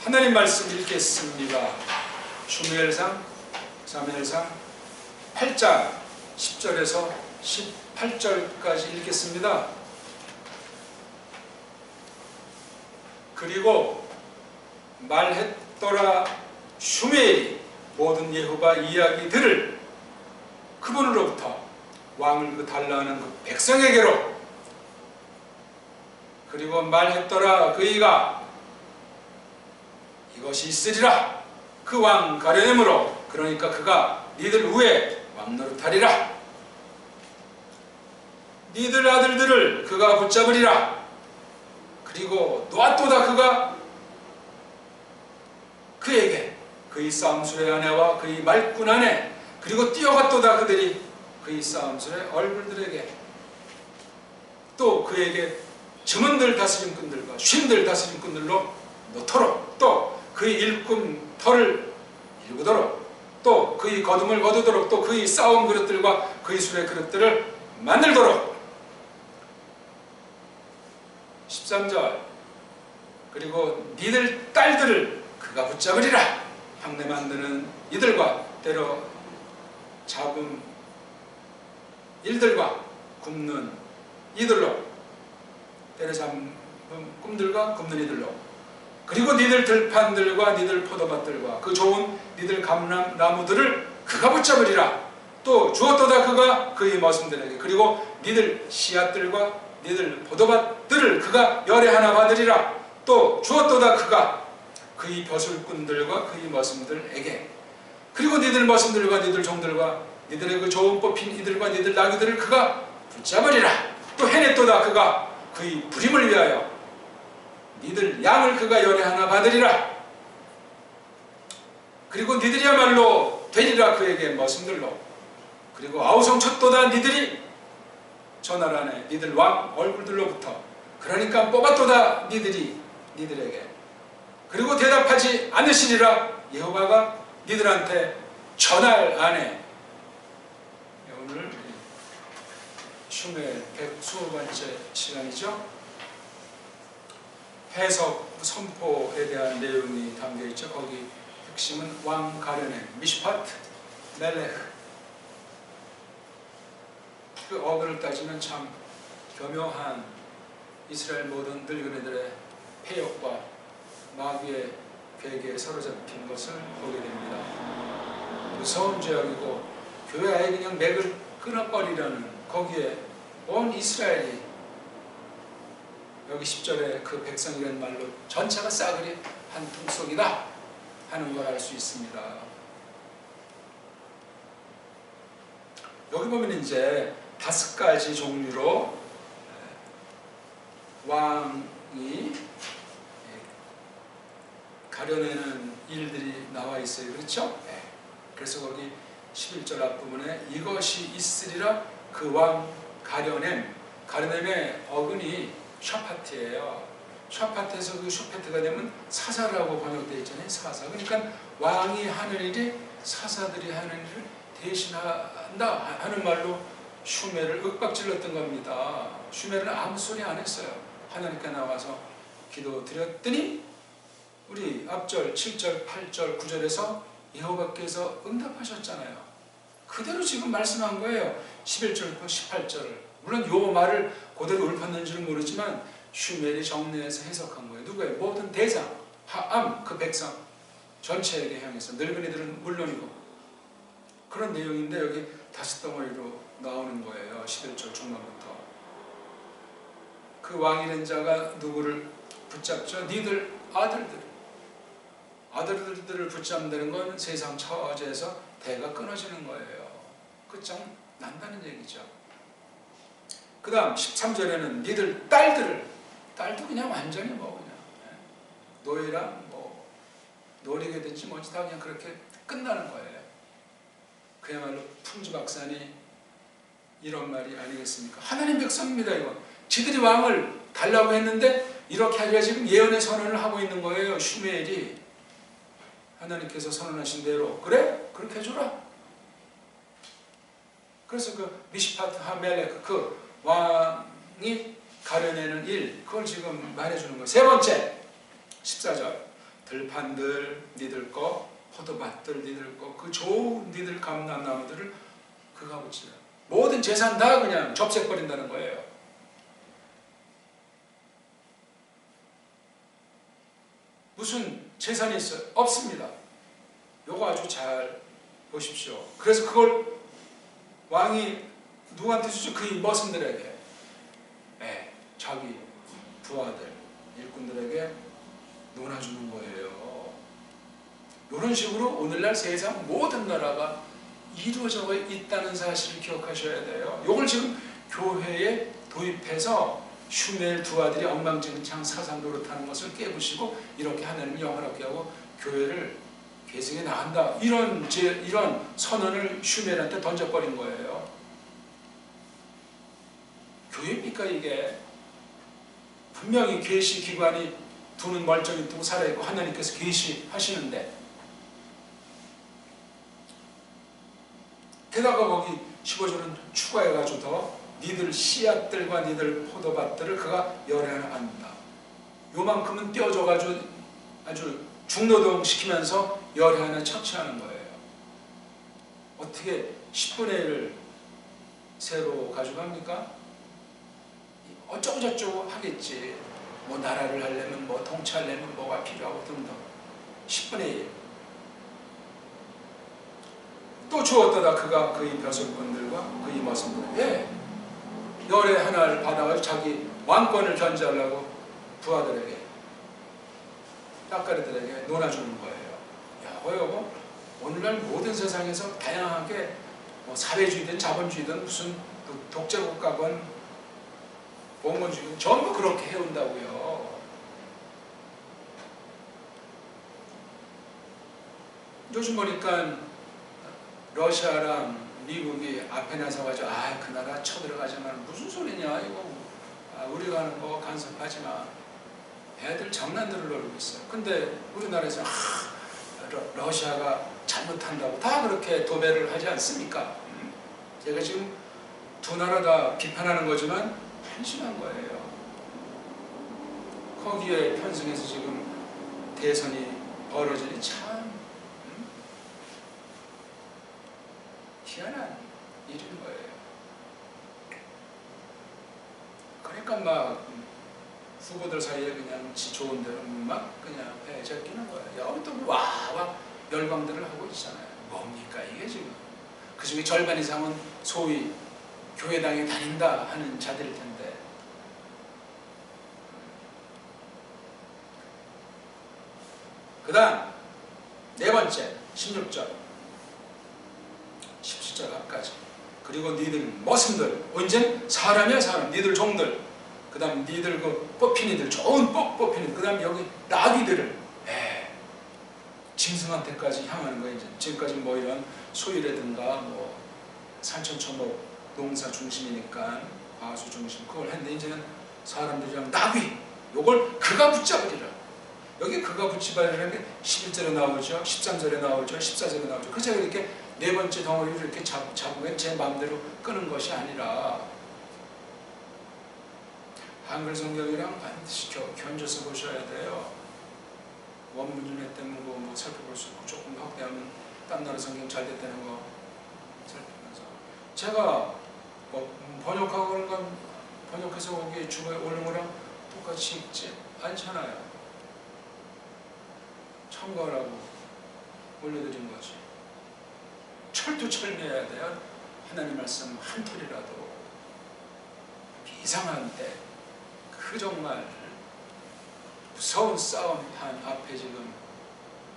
하나님 말씀 읽겠습니다. 슈무엘상, 사무엘상 8장 10절에서 18절까지 읽겠습니다. 그리고 말했더라 슈무엘이 모든 여호와 이야기들을 그분으로부터 왕을 달라하는 그 백성에게로, 그리고 말했더라 그이가 이것이 있으리라 그 왕 가려냄으로, 그러니까 그가 니들 후에 왕노릇하리라. 니들 아들들을 그가 붙잡으리라. 그리고 놓았도다 그가 그에게 그의 싸움술의 아내와 그의 말꾼 아내, 그리고 뛰어갔도다 그들이 그의 싸움술의 얼굴들에게, 또 그에게 증언들 다스림꾼들과 쉰들 다스림꾼들로 놓도록, 또 그의 일꾼 털을 일구도록, 또 그의 거둠을 거두도록, 또 그의 싸움 그릇들과 그의 술의 그릇들을 만들도록. 13절 그리고 니들 딸들을 그가 붙잡으리라. 향내 만드는 이들과 때로 잡음 일들과 굽는 이들로, 때려 잡은 꿈들과 굽는 이들로, 그리고 니들 들판들과 니들 포도밭들과 그 좋은 니들 감람나무들을 그가 붙잡으리라. 또 주었도다 그가 그의 머슴들에게, 그리고 니들 씨앗들과 니들 포도밭들을 그가 열애하나 받으리라. 또 주었도다 그가 그의 벼슬꾼들과 그의 머슴들에게, 그리고 니들 머슴들과 니들 종들과 니들의 그 좋은 뽑힌 이들과 니들 나귀들을 그가 붙잡으리라. 또 해냈도다 그가 그의 부림을 위하여 니들 양을 그가 열애하나 받으리라. 그리고 니들이야말로 되리라 그에게 머슴들로. 그리고 아우성 쳤도다 니들이 저 나라 안에 니들 왕 얼굴들로부터, 그러니까 뽑았도다 니들이 니들에게. 그리고 대답하지 않으시리라. 여호와가 니들한테 전할 안에. 오늘 슈무엘 120번째 시간이죠. 해석 선포에 대한 내용이 담겨있죠. 거기 핵심은 왕 가려냄, 미슈파트, 멜레흐. 그 어근을 따지면 참 교묘한 이스라엘 모든 늙은이들의 폐역과 마귀의 괴계에 사로잡힌 것을 보게 됩니다. 무서운 죄악이고 교회 아예 그냥 맥을 끊어버리려는, 거기에 온 이스라엘이, 여기 10절에 그 백성이라는 말로 전체가 싸그리 한 통속이다 하는 걸 알 수 있습니다. 여기 보면 이제 5가지 종류로 왕이 가려내는 일들이 나와 있어요. 그렇죠? 그래서 거기 11절 앞부분에 이것이 있으리라 그 왕 가려냄, 가려냄의 어근이 샤파트예요. 샤파트에서 그 슈페트가 되면 사사라고 번역되어 있잖아요. 사사. 그러니까 왕이 하는 일이 사사들이 하는 일을 대신한다 하는 말로 슈멜을 윽박질렀던 겁니다. 슈멜은 아무 소리 안 했어요. 하나님께 나와서 기도 드렸더니 우리 앞절 7절, 8절, 9절에서 여호와께서 응답하셨잖아요. 그대로 지금 말씀한 거예요. 11절부터 18절을. 물론 요 말을 그대로 읊었는지는 모르지만 슈멜이 정리해서 해석한 거예요. 누구예요? 모든 대장, 하암, 그 백성 전체에게 향해서, 늙은이들은 물론이고. 그런 내용인데 여기 5덩어리로 나오는 거예요. 11절 중반부터. 그 왕이된 자가 누구를 붙잡죠? 니들 아들들을 붙잡는다는 건 세상 처지에서 대가 끊어지는 거예요. 끝장 난다는 얘기죠. 그 다음 13절에는 니들 딸도 그냥 완전히 뭐 그냥 노예랑 뭐 노리게 됐지 뭐지 다 그냥 그렇게 끝나는 거예요. 그야말로 풍지박산이 이런 말이 아니겠습니까? 하나님 백성입니다. 이거 지들이 왕을 달라고 했는데 이렇게 하리라 지금 예언의 선언을 하고 있는 거예요. 슈멜이. 하나님께서 선언하신 대로 그래? 그렇게 해줘라. 그래서 그 미시파트 하멜렉 그 왕이 가려내는 일, 그걸 지금 말해주는 거예요. 세 번째 14절 들판들 니들 거, 포도밭들 니들 거, 그 좋은 니들 감람나무들을 그가 붙이라. 모든 재산 다 그냥 접색버린다는 거예요. 무슨 재산이 있어요? 없습니다. 요거 아주 잘 보십시오. 그래서 그걸 왕이 누구한테 주죠? 그의 머슴들에게, 자기 부하들, 일꾼들에게 논아주는 거예요. 이런 식으로 오늘날 세상 모든 나라가 이루어져 있다는 사실을 기억하셔야 돼요. 이걸 지금 교회에 도입해서 슈멜 두 아들이 엉망진창 사상 노릇하는 것을 깨부시고 이렇게 하나님이 허락하게 하고 교회를 계승해 나간다. 이런 선언을 슈멜한테 던져버린 거예요. 교회입니까 이게? 분명히 계시 기관이 두 눈 멀쩡히 뜨고 살아있고 하나님께서 계시하시는데, 게다가 거기 15절은 추가해가지고 더 니들 씨앗들과 니들 포도밭들을 그가 열해한다. 요만큼은 떼어줘가지고 아주 중노동 시키면서 열해하나 처치하는 거예요. 어떻게 10분의 1을 새로 가져갑니까? 어쩌고 저쩌고 하겠지. 뭐 나라를 하려면 뭐 통치하려면 뭐가 필요하고 등등. 10분의 1. 또 주었다가 그가 그의 벼슬꾼들과 그의 머슴들에게 열의 하나를 받아가지고 자기 왕권을 견제하려고 부하들에게, 따까리들에게 논아주는 거예요. 여보, 오늘날 모든 세상에서 다양하게 뭐 사회주의든 자본주의든 무슨 독재국가건 봉건주의든 전부 그렇게 해온다고요. 요즘 보니까 러시아랑 미국이 앞에 나서가지고 그 나라 쳐들어가지만 무슨 소리냐 이거, 우리가 하는 거 간섭하지 마. 애들 장난들을 놀고 있어요. 근데 우리나라에서 러시아가 잘못한다고 다 그렇게 도배를 하지 않습니까? 제가 지금 두 나라 다 비판하는 거지만 한심한 거예요. 거기에 편승해서 지금 대선이 벌어지니 참 희한한 일인 거예요. 그러니까 막 후보들 사이에 그냥 지 좋은 대로 막 그냥 제끼는 거예요. 여기 또 와 열광들을 하고 있잖아요. 뭡니까 이게 지금? 그 중에 절반 이상은 소위 교회당에 다닌다 하는 자들일 텐데. 그 다음 네 번째 16절 17절 앞까지. 그리고 니들 머슴들, 언제는 사람이야 사람, 니들 종들, 그 다음 니들 그 뽑힌 이들, 좋은 뽑힌 이들, 그 다음 여기 나귀들을 짐승한 데까지 향하는 거예요. 이제 지금까지 뭐 이런 소유라든가 뭐 산천초목 농사 중심이니까 과수 중심 그걸 했는데 이제는 사람들이랑 나귀, 요걸 그가 붙잡으리라. 여기 그가 붙잡으리라는 게 11절에 나오죠, 13절에 나오죠, 14절에 나오죠. 그래서 이렇게 네 번째 덩어리를 이렇게 잡으면 제 마음대로 끄는 것이 아니라 한글 성경이랑 반드시 견줘서 보셔야 돼요. 원문준회 때문에 뭐 살펴볼 수 있고 조금 확대하면 딴 나라 성경 잘 됐다는 거 살피면서 제가 뭐 번역하고 그런 건 번역해서 거기에 주어에 오는 거랑 똑같이 읽지 않잖아요. 참고하라고 올려드린 거지. 철두철미해야 돼요. 하나님 말씀 한 톨이라도. 이상한 때 그 정말 무서운 싸움판 앞에 지금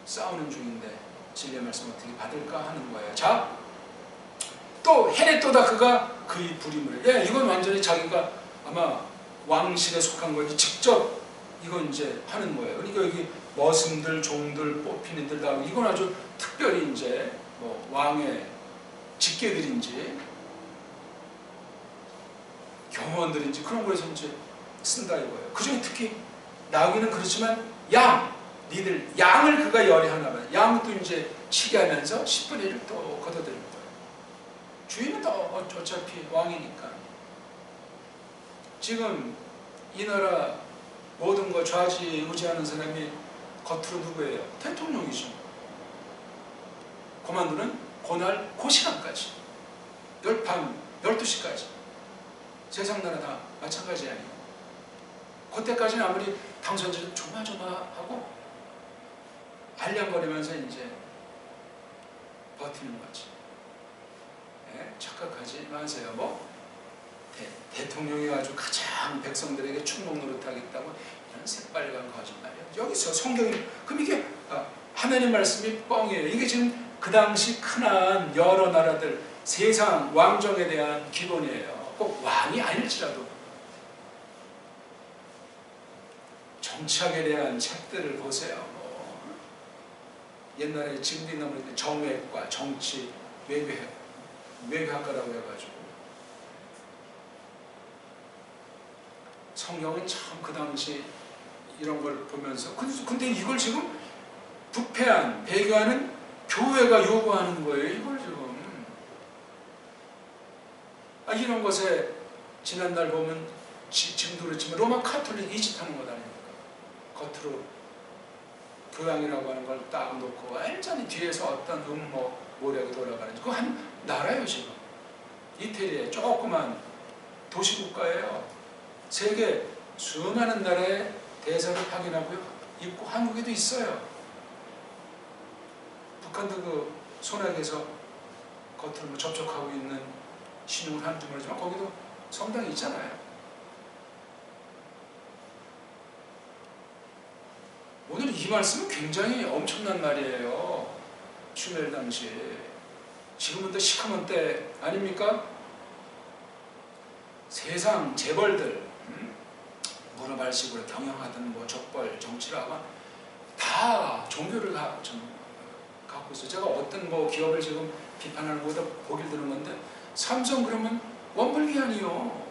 싸우는 중인데 진리의 말씀 어떻게 받을까 하는 거예요. 자, 또 헤레토다 그가 그의 부림을, 이건 완전히 자기가 아마 왕실에 속한 거지 직접 이건 이제 하는 거예요. 그러니까 여기 머슴들, 종들, 뽑힌 이들 다 이건 아주 특별히 이제 뭐 왕의 직계들인지 경호원들인지 그런 거에서 이제 쓴다 이거예요. 그 중에 특히 나귀는 그렇지만 니들 양을 그가 열애하나 봐요. 양도 이제 치게 하면서 10분의 1을 또 걷어들일 거예요. 주인은 또 어차피 왕이니까. 지금 이 나라 모든 거 좌지우지하는 사람이 겉으로 누구예요? 대통령이죠. 고만두는 그날 그 시간까지 밤 12시까지 세상 나라 다 마찬가지 아니에요. 그때까지는 아무리 당선자를 조마조마하고 알량거리면서 이제 버티는 거지. 네? 착각하지 마세요. 뭐 대통령이 아주 가장 백성들에게 충복 노릇하겠다고 이런 새빨간 거짓말이에요. 여기서 성경이 그럼 이게 하나님 말씀이 뻥이에요. 이게 지금 그 당시 큰한 여러 나라들 세상 왕정에 대한 기본이에요. 꼭 왕이 아닐지라도 정치학에 대한 책들을 보세요. 옛날에 지금도 있나 모르겠는데 정외과, 정치, 외교학과라고 해가지고 성경은 참 그 당시 이런 걸 보면서 근데 이걸 지금 부패한, 배교하는 교회가 요구하는 거예요. 이걸 지금 이런 것에 지난달 보면 지금도 그렇지만 로마 카톨릭 이 짓 하는 것 아닙니까? 겉으로 교양이라고 하는 걸 딱 놓고 완전히 뒤에서 어떤 모략이 돌아가는지 그거 한 나라예요. 지금 이태리에 조그만 도시국가예요. 세계 수많은 나라에 대사를 파견하고요. 있고 한국에도 있어요. 북한도 그 소나기에서 겉으로 접촉하고 있는 신용을 하는지 모르지만 거기도 성당이 있잖아요. 오늘 이 말씀은 굉장히 엄청난 말이에요. 슈멜 당시에. 지금은 더 시커먼 때 아닙니까? 세상 재벌들 문어발식으로 경영하던 뭐 족벌 정치라고 다 종교를 갖고 있어요. 제가 어떤 기업을 지금 비판하는 것보다 보기를 드는 건데 삼성 그러면 원불기한이요.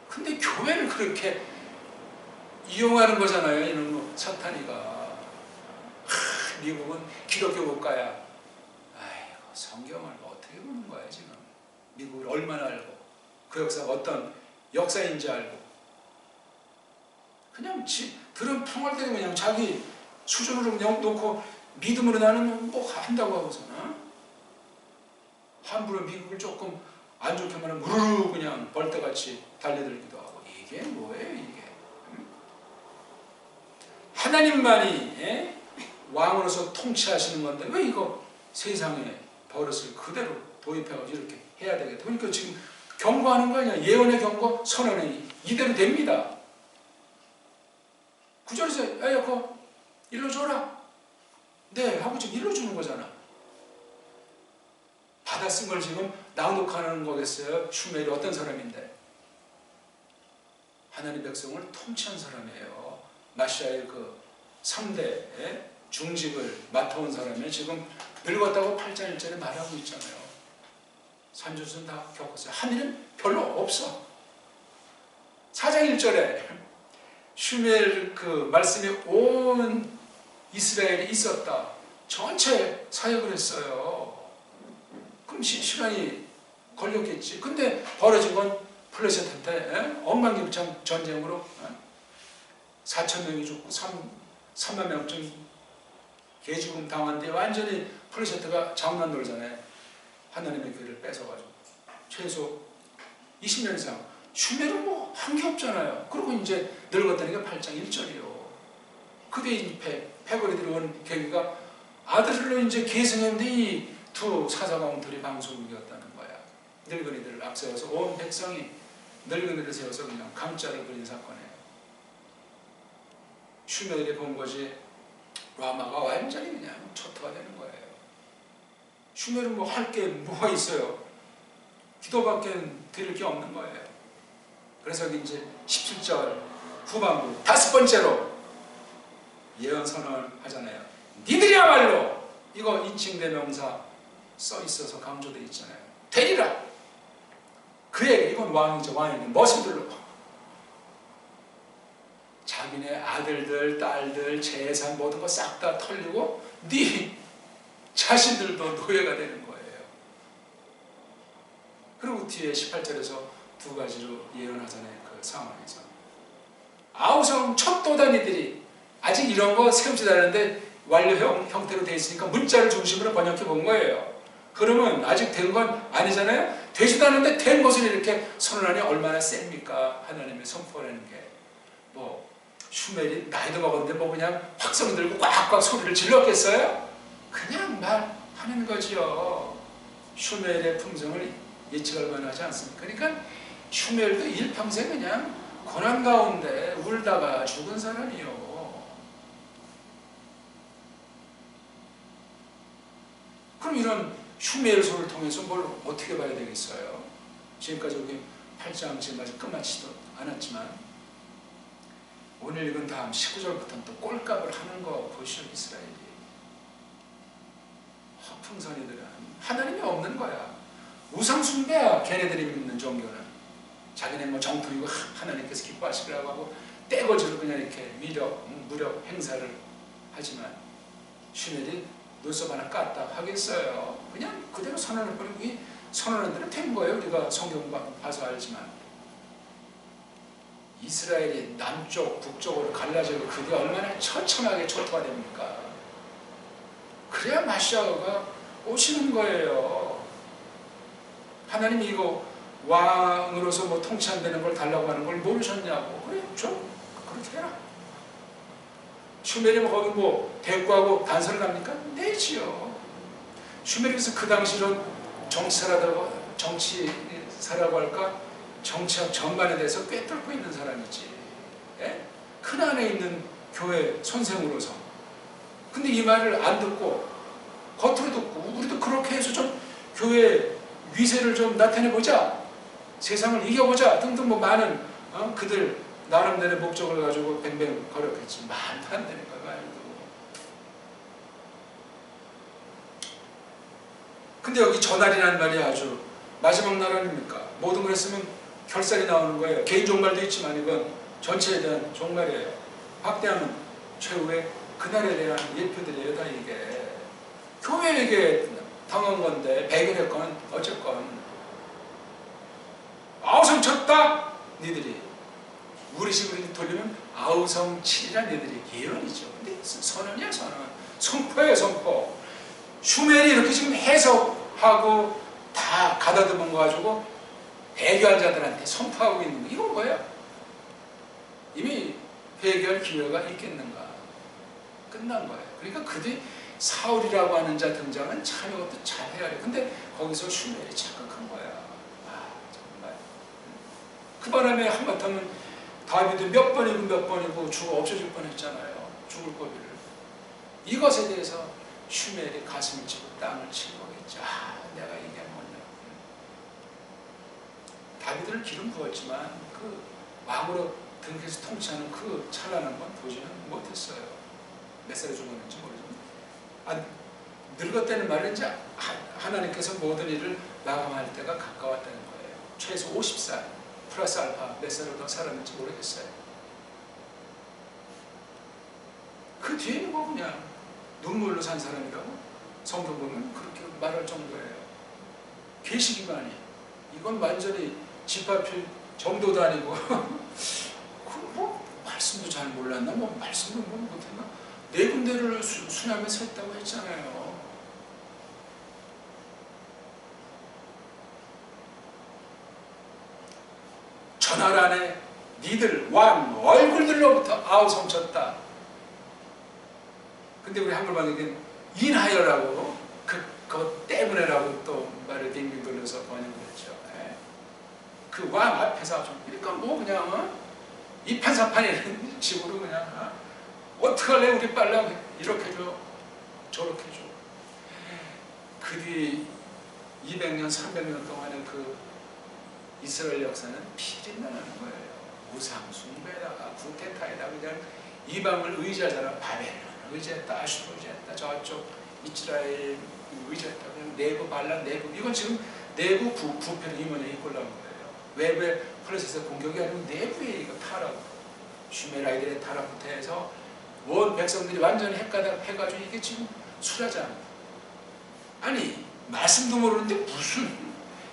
근데 교회를 그렇게 이용하는 거잖아요. 이놈 사탄이가. 미국은 기독교 국가야. 아이고 성경을 어떻게 보는 거야 지금. 미국을 얼마나 알고 그 역사가 어떤 역사인지 알고 그냥 들은 풍월대로 그냥 자기 수준으로 그냥 놓고 믿음으로 나는 한다고 하고서는 함부로 미국을 조금 안 좋게 말하면 무르르 그냥 벌떼같이 달려들기도 하고 이게 뭐예요 이게. 하나님만이 왕으로서 통치하시는 건데 왜 이거 세상에 버릇을 그대로 도입해가지고 이렇게 해야 되겠다. 그러니까 지금 경고하는 거 아니야. 예언의 경고, 선언의 이대로 됩니다. 구절에서 야 그거 일러줘라. 네 하고 지금 일러주는 거잖아. 받아 쓴 걸 지금 낭독하는 거겠어요. 슈멜이 어떤 사람인데 하나님 백성을 통치한 사람이에요. 마시아의 그 3대 중직을 맡아온 사람이 지금 늙었다고 8장 1절에 말하고 있잖아요. 산조수는 다 겪었어요. 하늘은 별로 없어. 4장 1절에 슈멜 그 말씀이 온 이스라엘이 있었다. 전체 사역을 했어요. 그럼 시간이 걸렸겠지. 근데 벌어진 건 플레셋한테 엉망진창 전쟁으로 4,000명이 죽고 3만 명쯤 개죽음 당한 뒤에 완전히 플레셋가 장난 놀잖아요. 하나님의 교회를 뺏어가지고 최소 20년 이상. 슈멜은 한 게 없잖아요. 그리고 이제 늙었다니까 8장 1절이요. 그게 이제 패거리 들어온 계기가 아들로 이제 계승했는데 이 두 사사광들이 방송국이었다는 거야. 늙은이들을 앞세워서 온 백성이 늙은이를 세워서 그냥 감자를 그린 사건이에요. 슈멜이 본 것이 라마가 완전히 그냥 초토화 되는 거예요. 슈멜은 할 게 뭐가 있어요? 기도밖에 드릴 게 없는 거예요. 그래서 이제 17절 후반부 5번째로 예언 선언을 하잖아요. 니들이야말로 이거 인칭대명사 써 있어서 강조되어 있잖아요. 되리라. 그의 이건 왕이죠. 왕에게 머슴들로 자기네 아들들, 딸들, 재산 모든 거 싹 다 털리고 네 자신들도 노예가 되는 거예요. 그리고 뒤에 18절에서 두 가지로 예언하잖아요. 그 상황에서 아우성 첫 도단이들이 아직 이런 거 세우지도 않았는데 완료형 형태로 되어 있으니까 문자를 중심으로 번역해 본 거예요. 그러면 아직 된 건 아니잖아요. 되지도 않았는데 된 것을 이렇게 선언하니 얼마나 셉니까? 하나님의 선포라는 게. 뭐 슈멜이 나이도 먹었는데 뭐 그냥 확성 들고 꽉꽉 소리를 질렀겠어요? 그냥 말하는 거지요. 슈멜의 품성을 예측할 만하지 않습니까? 그러니까 슈멜도 일평생 그냥 고난 가운데 울다가 죽은 사람이요. 그럼 이런 슈멜서를 통해서 뭘 어떻게 봐야 되겠어요? 지금까지 우리 8장 지금까지 끝마치도 않았지만 오늘 읽은 다음 19절부터는 또 꼴값을 하는 거 보시오. 이스라엘이 허풍선이들은 하나님이 없는 거야. 우상숭배야. 걔네들이 믿는 종교는 자기네 뭐 정통이고 하나님께서 기뻐하시라고 하고 떼거지로 그냥 이렇게 무력 행사를 하지만 슈멜이 눈썹 하나 깠다 하겠어요. 그냥 그대로 선언을 버리고 이 선언한 대로 된 거예요. 우리가 성경 봐서 알지만 이스라엘이 남쪽 북쪽으로 갈라지고 그게 얼마나 처참하게 초토화 됩니까? 그래야 마시아가 오시는 거예요. 하나님이 이거 왕으로서 뭐 통치한다는 걸 달라고 하는 걸 모르셨냐고. 그래 좀 그렇게 해라. 슈멜이 뭐 거기 뭐 대꾸하고 단서를 합니까? 내지요. 슈멜에서 그 당시로 정치사라고 할까? 정치학 전반에 대해서 꿰뚫고 있는 사람이지. 예? 큰안에 있는 교회 선생으로서. 근데 이 말을 안 듣고 겉으로 듣고 우리도 그렇게 해서 좀 교회 위세를 좀 나타내보자. 세상을 이겨보자 등등 뭐 많은 그들 나름대로의 목적을 가지고 뱅뱅 거렸겠지. 말도 안 되는 거야. 말도. 근데 여기 저날이라는 말이 아주 마지막 날 아닙니까? 모든 걸 했으면 결산이 나오는 거예요. 개인 종말도 있지만 이건 전체에 대한 종말이에요. 확대하면 최후의 그날에 대한 예표들이에요. 다 이게 교회에게 당한 건데 배결했건 어쨌건 아우성 쳤다 니들이 우리식으로 돌리면 아우성 칠이란 니들이 예언이죠. 근데 선언이야 선언. 선포예요 선포. 슈멜이 이렇게 지금 해석하고 다 가다듬은 거 가지고 배교한 자들한테 선포하고 있는 거 이건 뭐야? 이미 회개할 기회가 있겠는가? 끝난 거예요. 그러니까 그들이 사울이라고 하는 자 등장은 참 이것도 잘해야 돼. 근데 거기서 슈멜이 착각한 거야. 아 정말. 그 바람에 한바탕은 다윗이 몇 번이고 죽어 없어질 뻔했잖아요. 죽을 고비를. 이것에 대해서 슈멜이 가슴을 치고 땅을 치는 거겠죠. 아 내가 이게 뭐냐. 다윗을 기름 부었지만 그 왕으로 등에서 통치하는 그 찬란한 건 보지는 못했어요. 몇 살에 죽었는지 모르지만 늙었다는 말은 이제 하나님께서 모든 일을 마감할 때가 가까웠다는 거예요. 최소 50살 플러스 알파 몇 살을 더 살았는지 모르겠어요. 그 뒤에는 뭐 그냥 눈물로 산 사람이라고 성경 보면 그렇게 말할 정도예요. 계시기만이 이건 완전히 집합필 정도도 아니고 뭐 말씀도 잘 몰랐나? 뭐 말씀도 뭐 못했나? 네 군데를 수념해서 했다고 했잖아요. 전할 안에 니들 왕 얼굴들로부터 아우성 쳤다. 근데 우리 한글방에는 인하여라고 그것 때문에라고 또 말을 빙빙 돌려서 번역을 했죠. 그 왕 앞에서 그러니까 뭐 그냥 이판사판이라는 식으로 그냥 어떡할래 우리 빨라 이렇게 줘 저렇게 줘. 그 뒤 200년 300년 동안의 그 이스라엘 역사는 피리 나는 거예요. 우상 숭배다가 구테타에다 그냥 이방을 의지하잖아. 바벨론 의지했다, 아슈르 의지했다, 저쪽 이스라엘 의지했다. 그냥 내부 반란 내부 이건 지금 내부 부패를 이번에 이끌고 나온 거예요. 외부의 플러스에서 공격이 아니고 내부에 이거 타락 슈메라이들의 타락부터 해서 온 백성들이 완전히 해가지고 이게 지금 수라장. 아니 말씀도 모르는데 무슨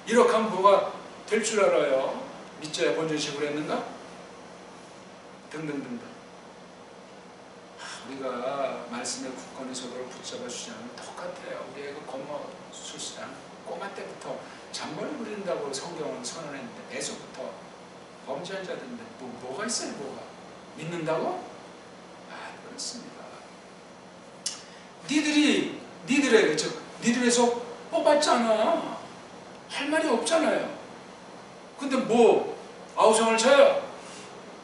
이렇게 하면 뭐가 될 줄 알아요. 믿져야 본전식으로 했는가? 등등등등. 우리가 말씀의 굳건히 서도를 붙잡아 주지 않으면 똑같아요. 우리 애가 건모 술수랑 꼬마 때부터 잔머리 부린다고 성경은 선언했는데 배수부터 범죄한 자들인데 뭐가 있어요? 뭐가? 믿는다고? 그렇습니다. 니들에서 뽑았잖아. 할 말이 없잖아요. 근데 뭐 아우성을 쳐요?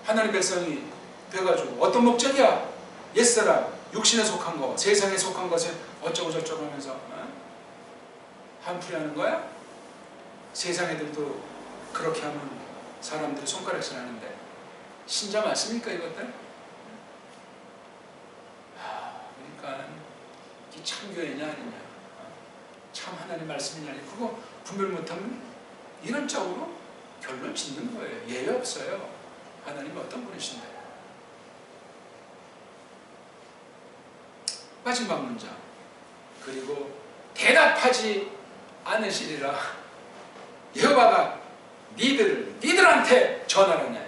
하나님 백성이 돼가지고 어떤 목적이야? 옛사람, 육신에 속한 거, 세상에 속한 것에 어쩌고 저쩌고 하면서 한풀이 하는 거야? 세상 애들도 그렇게 하면 사람들이 손가락질 하는데 신자 맞습니까 이것들? 그러니까 이게 참교회냐 아니냐, 참 하나님 말씀이냐 아니냐, 그거 분별 못하면 이런 쪽으로 결론 짓는 거예요. 예외 없어요. 하나님 어떤 분이신데. 마지막 문장. 그리고 대답하지 않으시리라. 여호와가 니들한테 전하느냐.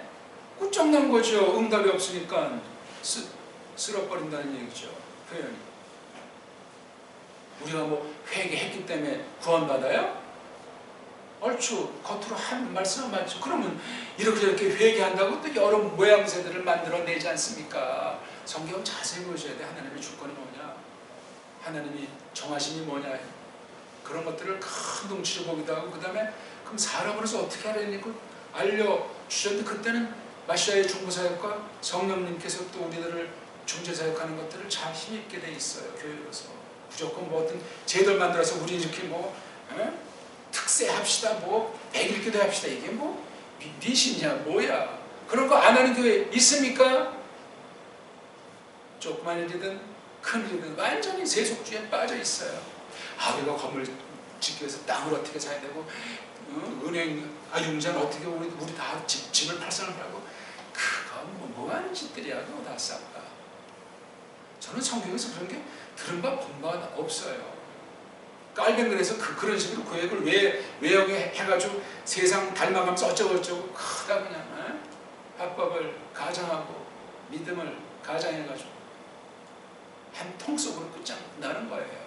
꿀쩍난 거죠. 응답이 없으니까 쓸어버린다는 얘기죠. 표현이. 우리가 뭐 회개했기 때문에 구원받아요? 얼추 겉으로 한 말씀은 맞죠. 그러면 이렇게 회개한다고 또 여러 모양새들을 만들어내지 않습니까? 성경 자세히 보셔야 돼. 하나님의 주권이 뭐냐, 하나님이 정하심이 뭐냐, 그런 것들을 큰 덩치로 보기도 하고, 그 다음에 그럼 사람으로서 어떻게 하려니 알려주셨는데, 그때는 마시아의 중보사역과 성령님께서 또 우리들을 중재사역하는 것들을 잘 힘있게 돼 있어요. 교회로서 무조건 뭐 어떤 제도를 만들어서 우리 이렇게 뭐 특세합시다, 뭐 백일기도 합시다, 이게 뭐 미신이야 뭐야. 그런 거 안 하는 교회 있습니까? 조그만 일이든 큰 일이든 완전히 세속주의에 빠져 있어요. 우리가 건물 짓기 위해서 땅을 어떻게 사야 되고, 은행 융자는 어떻게 우리 다 집을 팔상을 하고, 그건 뭐 하는 짓들이야. 그거 다 싹 다. 저는 성경에서 그런 게 들은 바 본 바가 없어요. 깔뱅글에서 그런 식으로 구획을 외역해가지고 세상 닮아가면서 어쩌고저쩌고 크다 그냥 합법을 가정하고 믿음을 가정해가지고 한 통 속으로 끝장나는 거예요.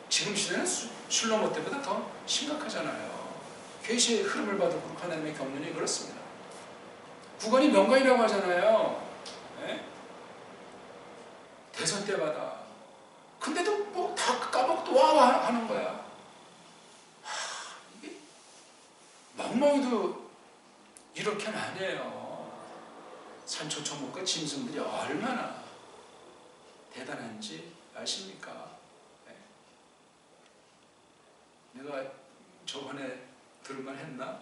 지금 시대는 술로모 때보다 더 심각하잖아요. 계시의 흐름을 봐도 하나님의 경륜이 그렇습니다. 구건이 명관이라고 하잖아요. 네? 대선 때마다. 근데도 뭐 다 까먹고 와 하는 거야. 이게 멍멍이도 이렇게는 안 해요. 산초초목과 짐승들이 얼마나 대단한지 아십니까? 네. 내가 저번에 들을만 했나?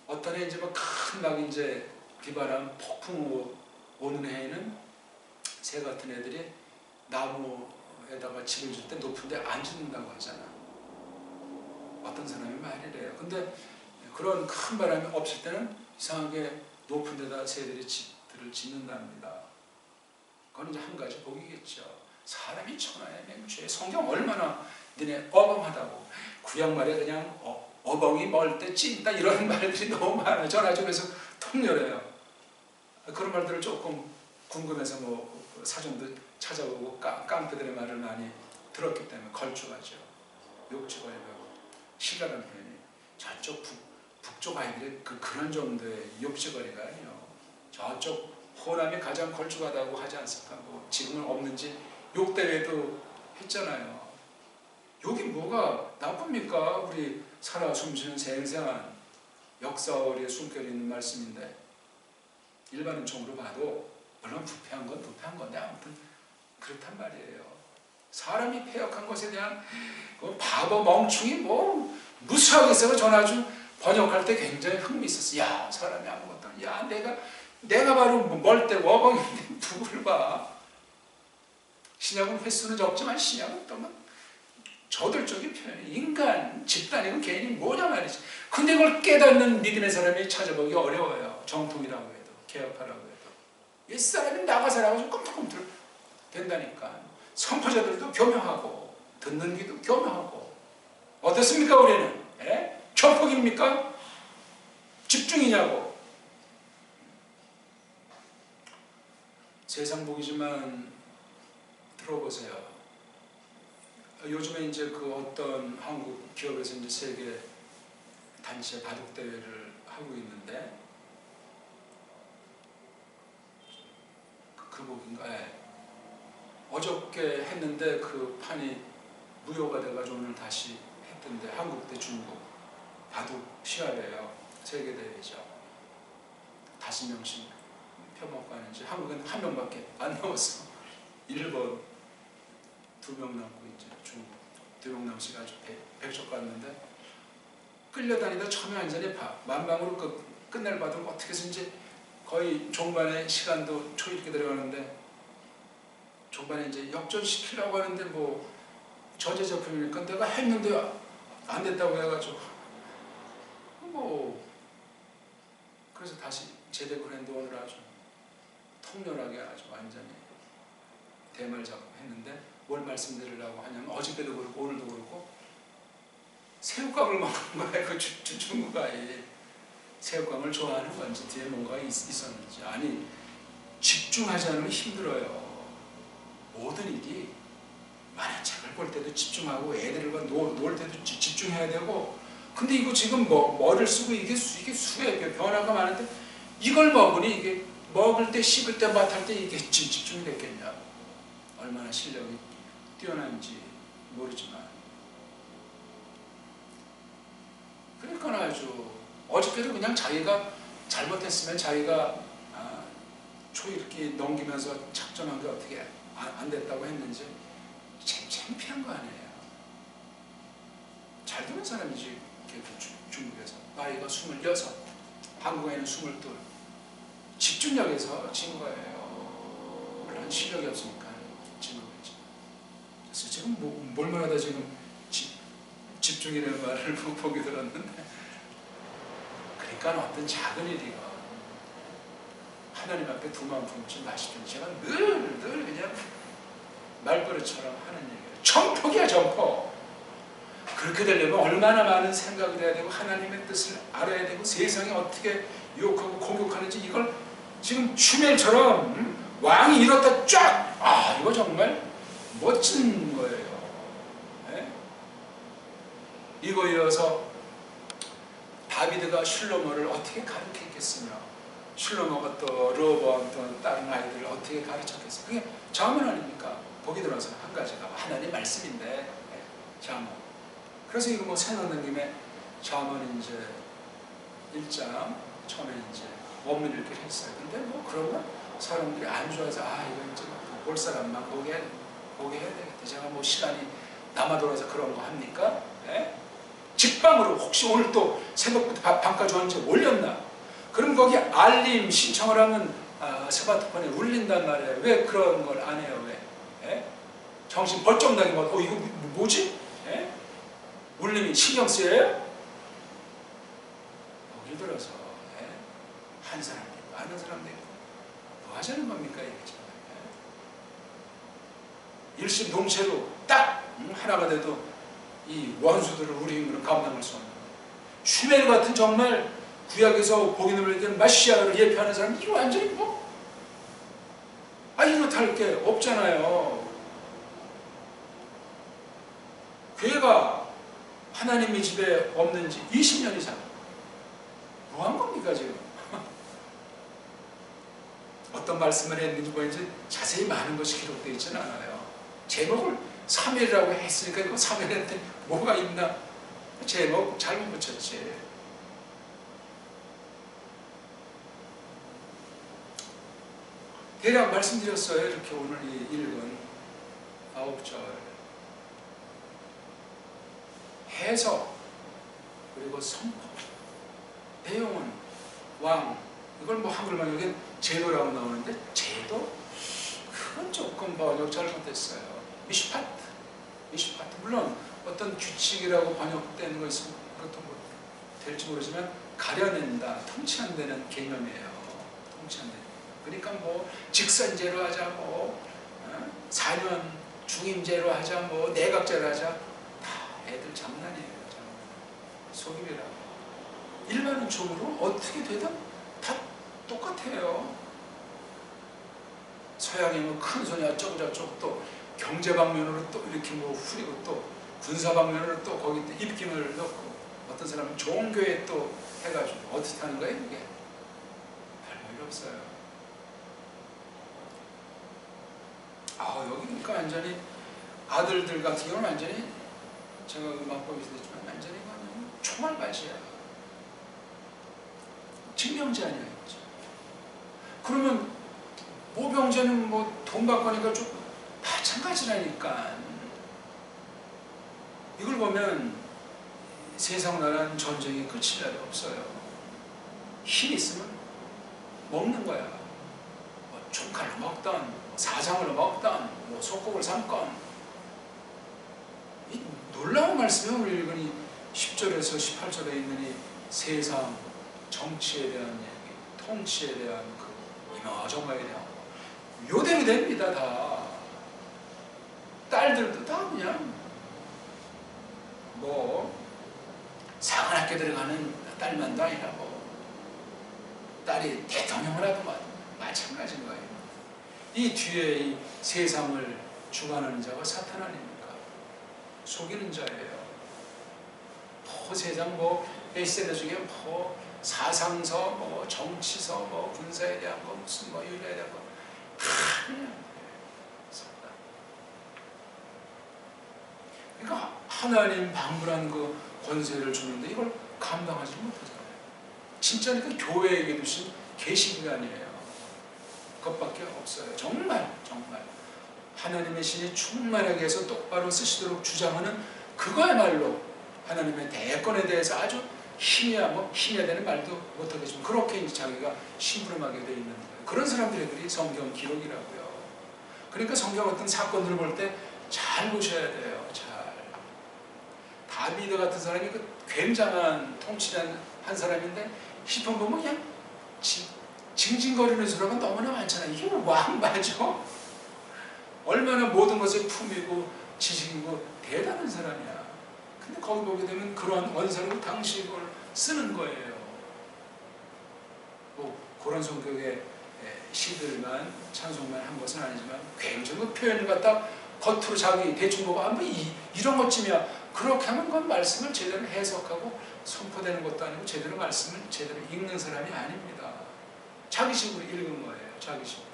어떤 해 이제 막 큰 이제 비바람 폭풍 오는 해에는 새 같은 애들이 나무에다가 집을 줄 때 높은 데 안 짓는다고 하잖아. 어떤 사람이 말이래요. 근데 그런 큰 바람이 없을 때는 이상하게 높은 데다 새들이 집들을 짓는답니다. 그건 이제 한 가지 복이겠죠. 사람이 천하의 맹주에 성경 얼마나 너네 어벙하다고. 구약 말에 그냥 어벙이 멀 때 찐다 이런 말들이 너무 많아요. 전 아주 그래서 통렬해요. 그런 말들을 조금 궁금해서 뭐 사전도 찾아보고 깡패들의 말을 많이 들었기 때문에 걸쭉하죠. 욕지거리라고. 신라라는 표현이 저쪽 북쪽 아이들의 그런 정도의 욕지거리가 아니에요. 저쪽 호남이 가장 걸쭉하다고 하지 않습니까? 뭐 지금은 없는지 욕대회도 했잖아요. 욕이 뭐가 나쁩니까? 우리 살아 숨쉬는 생생한 역사의 숨결이 있는 말씀인데, 일반인총으로 봐도 물론 부패한 건 부패한 건데 아무튼 그렇단 말이에요. 사람이 패역한 것에 대한 바보 멍충이 뭐 무수하게 있어서 저는 아주 번역할 때 굉장히 흥미 있었어요. 야, 사람이 아무것도 아니야. 야, 내가 바로 멀 때 워벙인데 누구를 봐. 신약은 횟수는 적지만 신약은 또 저돌적인 표현이 인간, 집단이고 개인이 뭐냐 말이지. 근데 그걸 깨닫는 믿음의 사람이 찾아보기 어려워요. 정통이라고 해도, 개혁파라고 해도. 옛사람이 나가서라고 끔틀끔틀 된다니까. 선포자들도 교묘하고 듣는 귀도 교묘하고. 어떻습니까 우리는? 예? 조폭입니까? 집중이냐고. 세상 복이지만 들어보세요. 요즘에 이제 그 어떤 한국 기업에서 이제 세계 단체 바둑 대회를 하고 있는데 그 곡인가? 예. 어저께 했는데 그 판이 무효가 돼가지고 오늘 다시 했던데 한국 대 중국 바둑 시합이에요. 세계 대회죠. 5명씩 펴먹고 하는지 한국은 1명밖에 안 나왔어. 일본 2명 남고 이제 중국 2명 남씩 아주 백석 갔는데 끌려다니다 처음에 완전히 만방으로 끝낼 바둑 어떻게 해서인지 거의 종반에 시간도 초이렇게 들어가는데 종반에 이제 역전시키려고 하는데 뭐 저제작품이니까 내가 했는데 안 됐다고 해가지고 뭐 그래서 다시 재대고 했는데 오늘 아주 통렬하게 아주 완전히 대말 작업했는데 뭘 말씀드리려고 하냐면 어저께도 그렇고 오늘도 그렇고 새우깡을 먹는 거야. 그 중국 아이 새우깡을 좋아하는 건지 뒤에 뭔가 있었는지. 아니 집중하지 않으면 힘들어요. 모든 일이 만약 책을 볼 때도 집중하고 애들과 놀 때도 집중해야 되고 근데 이거 지금 머리를 쓰고 이게 수에 변화가 많은데 이걸 먹으니 이게 먹을 때 씹을 때 맛할 때 이게 집중이 됐겠냐. 얼마나 실력이 뛰어난지 모르지만 그러니까 아주 어저께도 그냥 자기가 잘못했으면 자기가 초읽기 넘기면서 작전한 게 어떻게 안 됐다고 했는지 창피한 거 아니에요. 잘 되는 사람이지. 중국에서 나이가 26, 한국에는 22. 집중력에서 진 거예요. 물론 실력이 없으니까 진 거겠지. 그래서 지금 뭘 말하다 지금 집중이라는 말을 보게 들었는데 그러니까 어떤 작은 일이가 하나님 앞에 두 마음 품지 마십시오. 제가 늘 그냥 말버릇처럼 하는 얘기예요. 정폭이야 정폭. 그렇게 되려면 얼마나 많은 생각을 해야 되고 하나님의 뜻을 알아야 되고 세상에 어떻게 유혹하고 공격하는지 이걸 지금 슈멜처럼 왕이 이렇다 쫙 이거 정말 멋진 거예요. 네? 이거 이어서 다비드가 슐로모를 어떻게 가르쳤겠으며 슐로모가 또 르호보암 또 다른 아이들을 어떻게 가르쳤겠어요. 그게 자문 아닙니까? 보기 들어서 한 가지가 하나님 말씀인데 네, 자문. 그래서 이거 뭐 생각난 김에 자문 이제 1장 처음에 이제 원문 읽기를 했어요. 근데 뭐 그러면 사람들이 안 좋아해서 이거 이제 볼 사람만 보게 해야 되겠다. 제가 뭐 시간이 남아 돌아서 그런 거 합니까? 네? 직방으로 혹시 오늘 또 새벽부터 밤까지 언제 올렸나? 그럼 거기 알림 신청을 하면 스마트폰에 울린단 말이에요. 왜 그런 걸 안 해요? 왜? 예? 정신 벌쩍 나게 막 이거 뭐지? 예? 울림이 신경 쓰여요? 예를 들어서 한 사람도 있고 아는 사람도 있고 뭐 하자는 겁니까? 이게 일심동체로 딱 하나가 돼도 이 원수들을 우리 힘으로 감당할 수 없는 슈멜 같은 정말 구약에서 복인을 얘기하는 마시아를 예표하는 사람 이거 완전히 이렇다 할 게 없잖아요. 교회가 하나님의 집에 없는 지 20년 이상 뭐 한 겁니까 지금? 어떤 말씀을 했는지 뭐인지 자세히 많은 것이 기록되어 있지는 않아요. 제목을 3일이라고 했으니까 이거 3일한테 뭐가 있나? 제목 잘못 붙였지. 대략 말씀드렸어요. 이렇게 오늘 읽은 9절 해석 그리고 선포 내용은 왕 이걸 뭐 한글만 여기 제도라고 나오는데 제도? 그건 조금 번역 잘못됐어요. 미슈파트 물론 어떤 규칙이라고 번역된 거 있으면 그것도 뭐 될지 모르지만 가려낸다, 통치한다는 개념이에요. 통치한다. 그러니까 뭐 직선제로 하자, 뭐 4년 중임제로 하자, 뭐 내각제로 하자 다 애들 장난이에요. 속임이라고. 일반인적으로 어떻게 되든 다 똑같아요. 서양이 뭐 큰 손이 어쩌고저쩌고 또 경제 방면으로 또 이렇게 뭐 후리고 또 군사 방면으로 또 거기 또 입김을 넣고 어떤 사람은 좋은 교회 또 해가지고 어떻게 하는 거예요 이게? 별볼일 없어요. 여기 그러니까 완전히 아들들 같은 경우는 완전히 제가 맛보기도 했지만 완전히 그냥 총알밭이야. 징병제 아니에요. 그러면 모병제는 뭐 돈 받고 하니까 좀 마찬가지라니까. 이걸 보면 세상 나라는 전쟁이 끝이 날이 없어요. 힘 있으면 먹는 거야. 뭐 총칼로 먹던, 사장으로 먹던, 뭐 속국을 삼건. 이 놀라운 말씀이 우리 읽으니 10절에서 18절에 있는 이 세상 정치에 대한 얘기, 통치에 대한 그 이마저마에 대한 요대로 됩니다. 다 딸들도 다 그냥 뭐 상한 학교 들어가는 딸만도 아니라 뭐 딸이 대통령을 하도 마찬가지인 거예요. 이 뒤에 이 세상을 주관하는 자가 사탄 아닙니까? 속이는 자예요. 세상 뭐 베스트셀러 중에 뭐 사상서, 뭐 정치서, 뭐 군사에 대한 거, 무슨 뭐 윤리에 대한 거 다 그냥 사탄. 그러니까 하나님 방불한 그 권세를 주는데 이걸 감당하지 못하잖아요. 진짜 그 교회에게 두신 계시기관이에요. 그것밖에 없어요. 정말 하나님의 신이 충만하게 해서 똑바로 쓰시도록 주장하는 그거야말로 하나님의 대권에 대해서 아주 힘이야 되는 말도 못하겠지만 그렇게 자기가 심부름하게 되어 있는 거예요. 그런 사람들의 글이 성경 기록이라고요. 그러니까 성경 어떤 사건들을 볼 때 잘 보셔야 돼요. 잘. 다비드 같은 사람이 그 굉장한 통치한 한 사람인데 시편 보면 그냥 징징거리는 소리가 너무나 많잖아요. 이게 왕 맞아? 얼마나 모든 것을 품이고 지식이고 대단한 사람이야. 근데 거기 보게 되면 그러한 원사로 당시 이걸 쓰는 거예요. 뭐 그런 성격의 시들만 찬송만 한 것은 아니지만 굉장히 그 표현을 갖다 겉으로 자기 대충 보고 뭐 이런 것쯤이야. 그렇게 하면 그건 말씀을 제대로 해석하고 선포되는 것도 아니고 제대로 말씀을 제대로 읽는 사람이 아닙니다. 자기식으로 읽은 거예요. 자기식으로.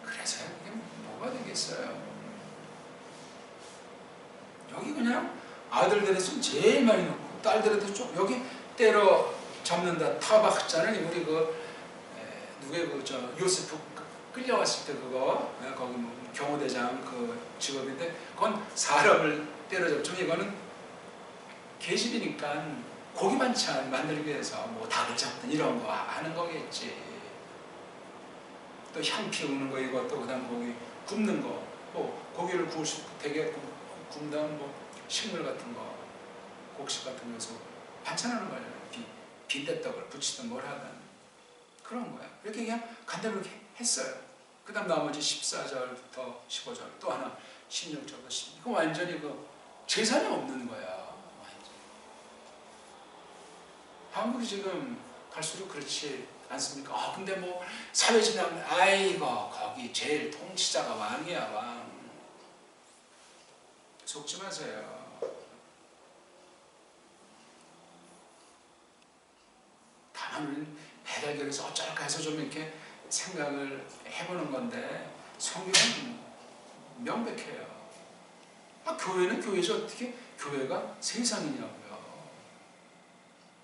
그래서 이게 뭐가 되겠어요? 여기 그냥 아들들에 좀 제일 많이 넣고 딸들에도 좀 여기 때려 잡는다. 타박자는 우리 누구의 요세프 끌려왔을 때 거기 뭐 경호대장 그 직업인데 그건 사람을 때려잡지만 이거는 계집이니까 고기 반찬 만들기 위해서 뭐 닭을 잡든 이런 거 하는 거겠지. 또 향 피우는 거 이것도 그다음 고기 굽는 거 뭐 고기를 구울 수 되게 굽는 다음 뭐 식물 같은 거 곡식 같은 거에서 반찬하는 거예요. 빈대떡을 부치든 뭘 하든 그런 거야. 이렇게 그냥 간단히 그렇게 했어요. 그 다음 나머지 14절부터 15절 또 하나 16절부터 16절 이거 완전히 그 재산이 없는 거야. 완전히. 한국이 지금 갈수록 그렇지 않습니까? 근데 뭐 사회진앙 아이고 거기 제일 통치자가 왕이야 왕. 속지 마세요. 다만 우리는 해달결에서 어쩔까 해서 좀 이렇게 생각을 해보는 건데 성경은 명백해요. 교회는 교회죠. 어떻게 교회가 세상이냐고요.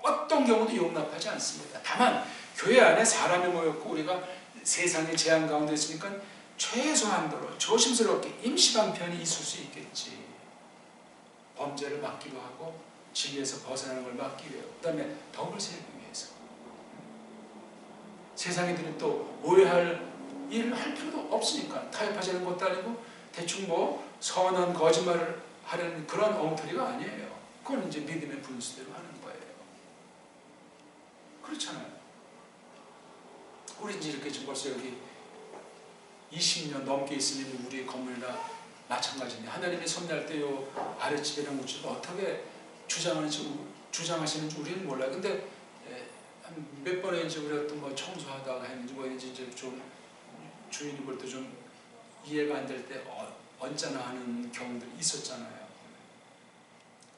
어떤 경우도 용납하지 않습니다. 다만 교회 안에 사람이 모였고 우리가 세상의 제한 가운데 있으니까 최소한도로 조심스럽게 임시방편이 있을 수 있겠지. 범죄를 막기도 하고 진리에서 벗어나는 걸 막기 위해 그 다음에 덕을 세우기 위해서 세상이들이 또 오해할 일을 할 필요도 없으니까 타협하지 않는 것도 아니고 대충 뭐 선한 거짓말을 하려는 그런 엉터리가 아니에요. 그건 이제 믿음의 분수대로 하는 거예요. 그렇잖아요. 우리 이제 이렇게 지금 벌써 여기 20년 넘게 있으니 우리 건물이나 마찬가지인데 하나님이 섭리할 때 요 아랫집이랑 우집을 어떻게 주장하는지 주장하시는지 우리는 몰라요. 근데 한 몇 번에 이제 우리가 또 뭐 청소하다가 했는지 뭐 이제 좀 주인이 볼 때 좀 이해가 안 될 때 언짢아 하는 경우들이 있었잖아요.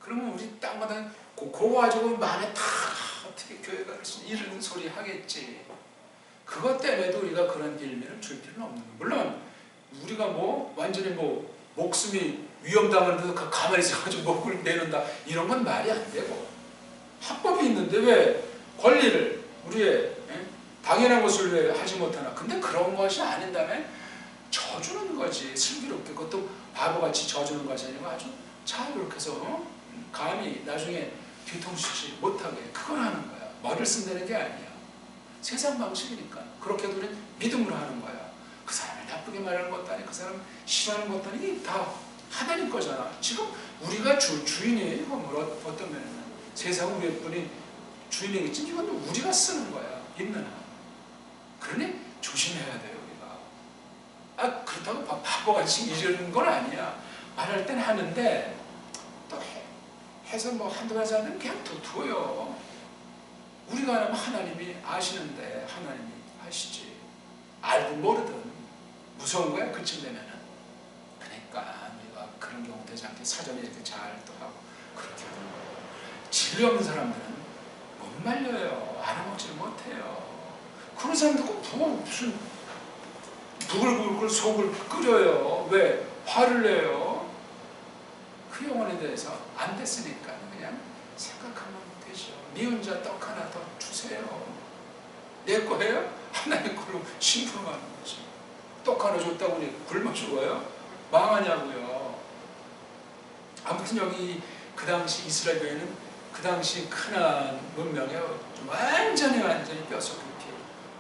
그러면 우리 땅마다 그거 가지고 마음에 다 어떻게 교회가 이런 소리 하겠지. 그것 때문에도 우리가 그런 빌미를 줄 필요는 없는 거예요. 물론 우리가 뭐 완전히 뭐 목숨이 위험당하는데도 가만히 있어가지고 목을 내는다 이런 건 말이 안 되고, 합법이 있는데 왜 권리를 우리의 당연한 것을 왜 하지 못하나. 근데 그런 것이 아닌다면 져주는 거지. 슬기롭게 그것도 바보같이 져주는 것이 아니고 아주 잘 그렇게 해서 감히 나중에 뒤통수치 못하게 그걸 하는 거야. 머리를 쓴다는 게 아니야. 세상 방식이니까. 그렇게도 우리는 믿음으로 하는 거야. 그 사람을 나쁘게 말하는 것도 아니고 그 사람 싫어하는 것도 아니고 이게 다 하나님 거잖아. 지금 우리가 주인이에요. 뭐 어떤 면에는 세상 우리 분이 주인이겠지. 이건 우리가 쓰는 거야. 있는 한. 그러니 조심해야 돼요. 우리가. 그렇다고 바보같이 이러는 건 아니야. 말할 땐 하는데 또 해서 뭐 한두 가지 하면 그냥 두어요. 우리가 하면 하나님이 아시는데 하나님이 아시지. 알든 모르든 무서운 거야 그쯤 되면은. 그러니까 우리가 그런 경우 되지 않게 사전에 이렇게 잘 또 하고 그렇게 하는 거예요. 진리 없는 사람들은 못 말려요. 알아먹지를 못해요. 그런 사람들 꼭 무슨 부글부글 속을 끓여요. 왜? 화를 내요. 그 영혼에 대해서 안 됐으니까 그냥 생각하면 되죠. 미운 자 떡 하나 더 주세요. 내 거예요? 하나님 걸로 심부름하는 거지. 떡 하나 줬다고 우리 굶어 죽어요? 망하냐고요. 아무튼 여기 그 당시 이스라엘 교회는 그 당시 크나안 문명에 완전히 뼛속깊이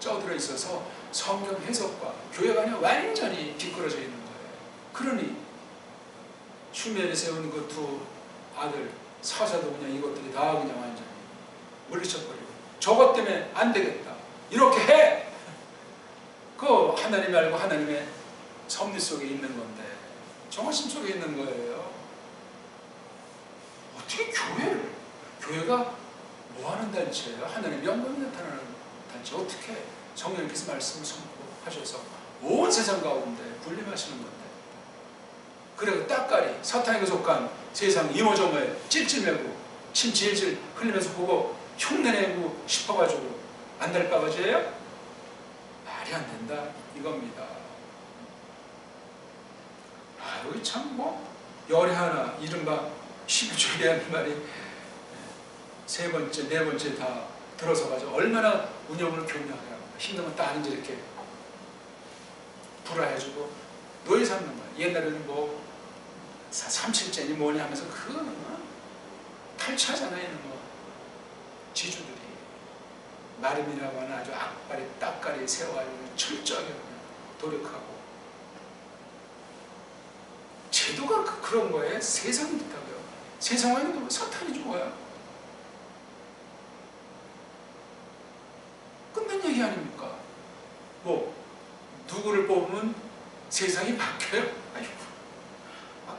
쪄들어 있어서 성경 해석과 교회가 그냥 완전히 비끄러져 있는 거예요. 그러니 슈멜이 세운 그 두 아들 사사도 그냥 이것들이 다 그냥 완전히 물리쳐버리고 저것 때문에 안 되겠다. 이렇게 해! 그 하나님이 알고 하나님의 섭리 속에 있는 건데 정하심 속에 있는 거예요. 어떻게 교회가 뭐하는 단체예요? 하나님의 영광이 나타나는 단체. 어떻게 성령님께서 말씀을 선포하셔서 온 세상 가운데 군림하시는 건데. 그래 따까리 사탄에게 속한 세상 이모저모에 찔찔매고 침 질질 흘리면서 보고 흉내내고 싶어가지고 안 될 바가지예요? 말이 안 된다 이겁니다. 여기 참 뭐 열에 하나 이른바 11조이라는 말이 세 번째 네 번째 다 들어서 가지고 얼마나 운영을 교묘하게 힘들면 딱 이제 이렇게 불화해주고 노예 삼는 거야. 옛날에는 뭐 37째니 뭐니 하면서 그거는 탈취하잖아요. 뭐 지주들이 마름이라고 하는 아주 악발이 딱가리 세워가지고 철저하게 노력하고 제도가 그런 거예요. 세상이 좋다고요. 세상에는 사탄이 좋아요. 끝난 얘기 아닙니까? 뭐 누구를 뽑으면 세상이 바뀌어요? 아이고,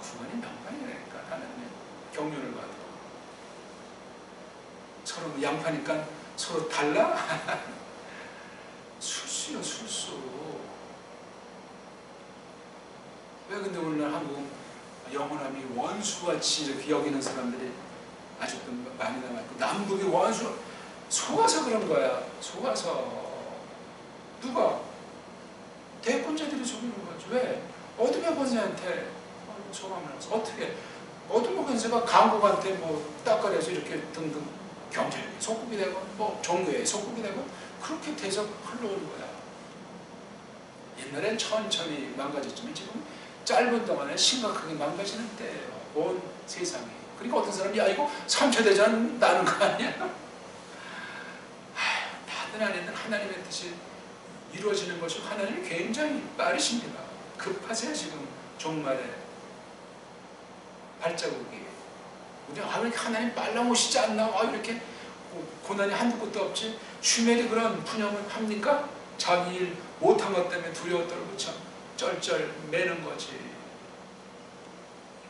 구원이 명반이라니까. 하나님의 경륜을 봐도 서로 양파니까 서로 달라? 술수요, 술수. 왜 근데 오늘날 한국 영원함이 원수같이 이렇게 여기는 사람들이 아직도 많이 남아있고, 남북이 원수, 속아서 그런 거야. 속아서. 누가? 대권자들이 속이는 거지. 왜? 어둠의 권세한테 소감을 해서 어떻게? 어둠의 권세가 강국한테 뭐 딱거려서 이렇게 등등 경제에 속국이 되고 뭐 종교에 속국이 되고 그렇게 돼서 흘러오는 거야. 옛날엔 천천히 망가졌지만 지금 짧은 동안에 심각하게 망가지는 때예요. 온 세상이. 그러니까 어떤 사람이 야 이거 3차 대전 나는 거 아니야? 다들 안에는 하나님의 뜻이 이루어지는 것이 하나님이 굉장히 빠르십니다. 급하세요 지금 종말에 발자국이. 우리 왜 이렇게 하나님 빨라 오시지 않나? 이렇게 고난이 한두 곳도 없지? 슈멜이 그런 푸념을 합니까? 자기 일 못한 것 때문에 두려워 떨고 참 쩔쩔 매는 거지.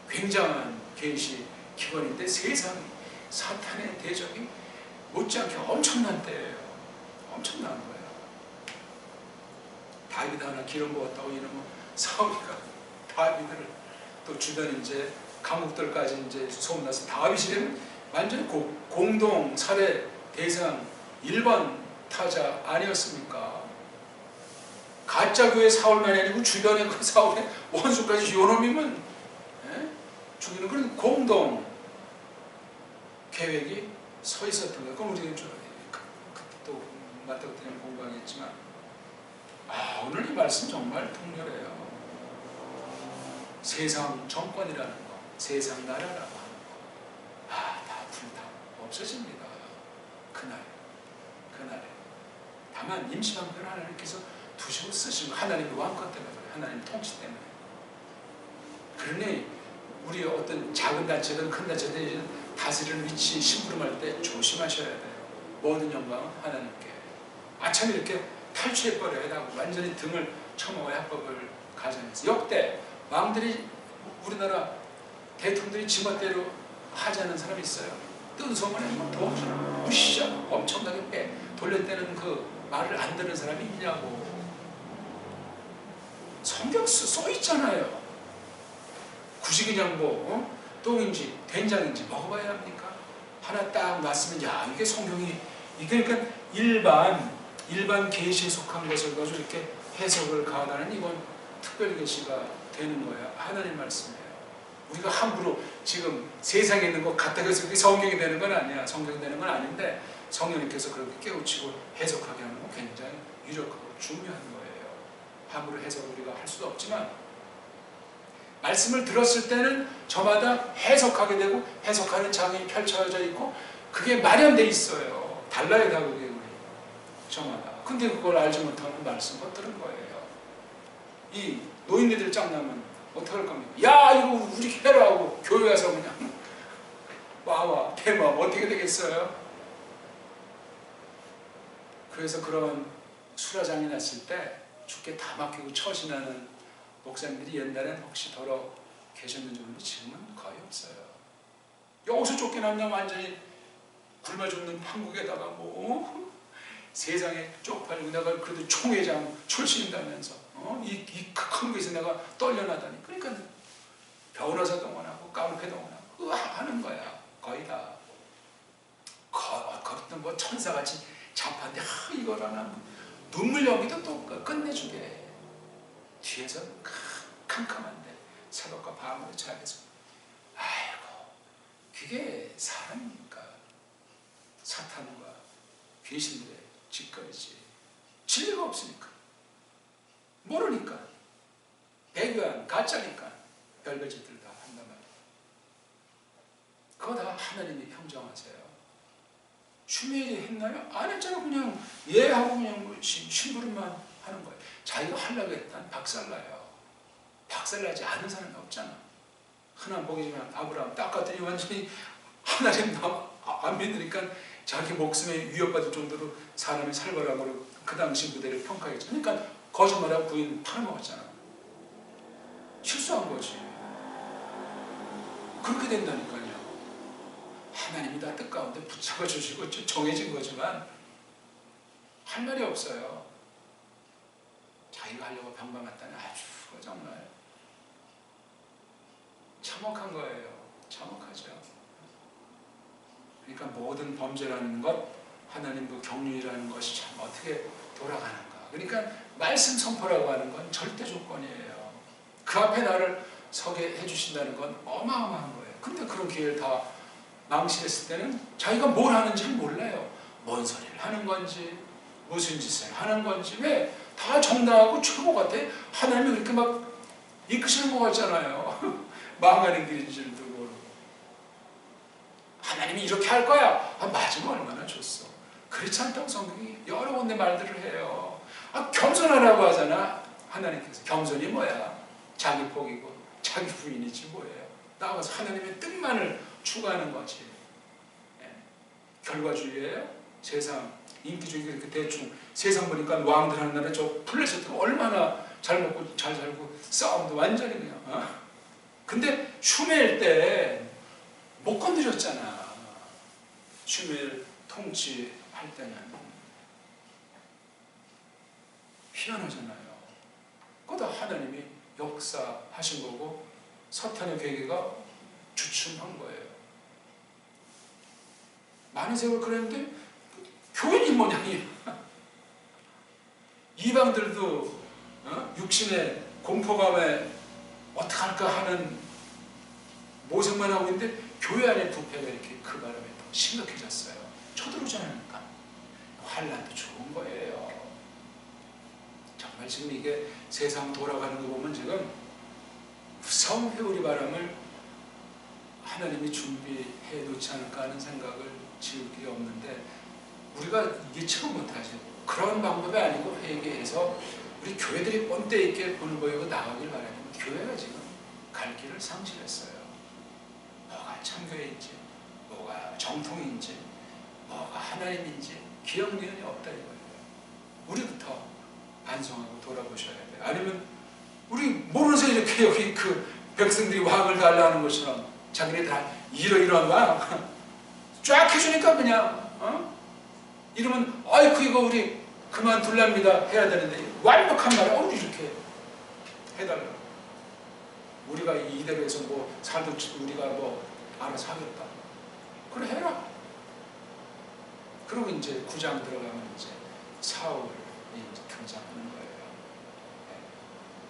굉장한 계시 기관인데 세상이 사탄의 대적이 못지않게 엄청난 때예요. 엄청난 거예요. 다윗 하나 기름 부었다고 이러면 사울이가 다윗을 또 주변 이제 강국들까지 이제 소문나서 다윗이라면 완전 공동 살해 대상 1번 타자 아니었습니까? 가짜 교회 사울만이 아니고 주변에 그 사울의 원수까지 요놈이면 죽이는 그런 공동 계획이 서 있었던 거예요. 그럼 우리는 그때 또 마태복음 때문에 공부하겠지만 오늘 이 말씀 정말 통렬해요. 세상 정권이라는 거, 세상 나라라고 하는 거, 다 불다 없어집니다. 그날에. 다만 임시방편을 하나님께서 두시고 쓰신 거, 하나님의 왕권 때문에 그래요. 하나님 통치 때문에. 그러니 우리 어떤 작은 단체든 큰 단체든 다스리는 위치 심부름할 때 조심하셔야 돼요. 모든 영광은 하나님께. 아참 이렇게 탈취해버려야 하고 완전히 등을 쳐먹어야 합법을 가정해서. 역대 왕들이, 우리나라 대통령들이 지멋대로 하지 않은 사람이 있어요. 뜬 소문에 막 도와주고 무시하고 엄청나게 돌려대는 그 말을 안 듣는 사람이 있냐고. 성경 써 있잖아요. 굳이 그냥 똥인지 된장인지 먹어봐야 합니까? 하나 딱 놨으면 이게 성경이, 이게 그러니까 일반 계시에 속한 것을 가지고 이렇게 해석을 가하다는 이건 특별 계시가 되는 거예요. 하나님 말씀이에요. 우리가 함부로 지금 세상에 있는 것 갖다 해서 그게 성경이 되는 건 아니야. 성경이 되는 건 아닌데 성령님께서 그렇게 깨우치고 해석하게 하는 건 굉장히 유력하고 중요한 거예요. 함부로 해석을 우리가 할 수도 없지만 말씀을 들었을 때는 저마다 해석하게 되고 해석하는 장이 펼쳐져 있고 그게 마련돼 있어요. 달라야 다 그게 우리 저마다. 근데 그걸 알지 못하는 말씀 못 들은 거예요. 이 노인네들 짱나면 어떡할 겁니까? 야 이거 우리 해라 하고 교회 와서 그냥 와와 대마 어떻게 되겠어요? 그래서 그런 수라장이 났을 때 죽게 다 막히고 처신하는 목사님들이 옛날엔 혹시 더러 계셨는지 모르는데 지금은 거의 없어요. 여기서 쫓겨나면 완전히 굶어 죽는 판국에다가 세상에 쪽팔리고 내가 그래도 총회장 출신이다면서 이 큰 곳에서 내가 떨려나다니. 그러니까 변호사 동원하고 깡패 동원하고 하는 거야. 거의 다. 그것도 천사같이 잡한데 이걸 하나 눈물 연기도 또 끝내주게. 뒤에서 캄캄한데 새벽과 밤으로 자면서 아이고 그게 사람입니까? 사탄과 귀신들의 짓거리지. 진리가 없으니까 모르니까 배교한 가짜니까 별별 짓들 다 한단 말이에요. 그거 다 하나님이 평정하세요. 슈메일이 했나요? 안 했잖아. 그냥 예하고 그냥 심부름만 하는 거예요. 자기가 하려고 했던 박살나요. 박살나지 않은 사람이 없잖아. 흔한 복이지만 아브라함 딱 갔더니 완전히 하나님 안 믿으니까 자기 목숨에 위협받을 정도로 사람이 살벌하고 그 당시 무대를 평가했죠. 그러니까 거짓말하고 부인 팔아먹었잖아. 실수한 거지. 그렇게 된다니까요. 하나님이 다 뜻 가운데 붙잡아 주시고 정해진 거지만 할 말이 없어요. 자기가 하려고 방방했다니 아주 정말 참혹한 거예요. 참혹하죠. 그러니까 모든 범죄라는 것, 하나님 그 경륜이라는 것이 참 어떻게 돌아가는가. 그러니까 말씀 선포라고 하는 건 절대 조건이에요. 그 앞에 나를 서게 해주신다는 건 어마어마한 거예요. 근데 그런 기회를 다 망실했을 때는 자기가 뭘 하는지 몰라요. 뭔 소리를 하는 건지 무슨 짓을 하는 건지. 왜? 다 정당하고 최고 같아. 하나님이 그렇게 막 이끄시는 것 같잖아요. 망하는 길인 줄도 모르고. 하나님이 이렇게 할 거야. 맞으면 얼마나 좋소. 그렇지 않다고 성경이 여러 군데 말들을 해요. 겸손하라고 하잖아. 하나님께서. 겸손이 뭐야? 자기 복이고 자기 부인이지 뭐예요. 나와서 하나님의 뜻만을 추구하는 거지. 결과주의예요. 세상 인기주의가 이렇게 대충. 세상 보니까 왕들 하는 나라 저 플레셋도 얼마나 잘 먹고 잘 살고 싸움도 완전히 그냥. 근데 슈메일 때 못 건드렸잖아. 슈멜 통치할 때는 희한하잖아요. 그것도 하나님이 역사하신 거고 사탄의 괴계가 주춤한 거예요. 많은 세월 그랬는데 교회는 이 모양이에요. 이방들도 육신의 공포감에 어떡할까 하는 모색만 하고 있는데 교회 안에 부패가 이렇게 그 바람에 더 심각해졌어요. 쳐들어오지 않으니까. 환란도 좋은 거예요. 정말 지금 이게 세상 돌아가는 거 보면 지금 무서운 회오리 바람을 하나님이 준비해 놓지 않을까 하는 생각을 지울 길이 없는데 우리가 예측을 못하죠. 그런 방법이 아니고 회개해서 우리 교회들이 뻔때 있게 본을 보이고 나가길 바라는 교회가 지금 갈 길을 상실했어요. 뭐가 참교회인지 뭐가 정통인지 뭐가 하나님인지 기억니은이 없다 이거예요. 우리부터 반성하고 돌아보셔야 돼요. 아니면 우리 모르면서 이렇게 여기 그 백성들이 왕을 달라는 것처럼 자기네 다 이러이러한 왕 쫙 해주니까 그냥 이러면 아이고 이거 우리 그만둘랍니다 해야 되는데 완벽한 말을 이렇게 해달라고. 우리가 이 대로에서 뭐 살도 우리가 뭐 알아서 하겠다. 그래 해라. 그리고 이제 9장 들어가면 이제 사울이 이제 등장하는 거예요.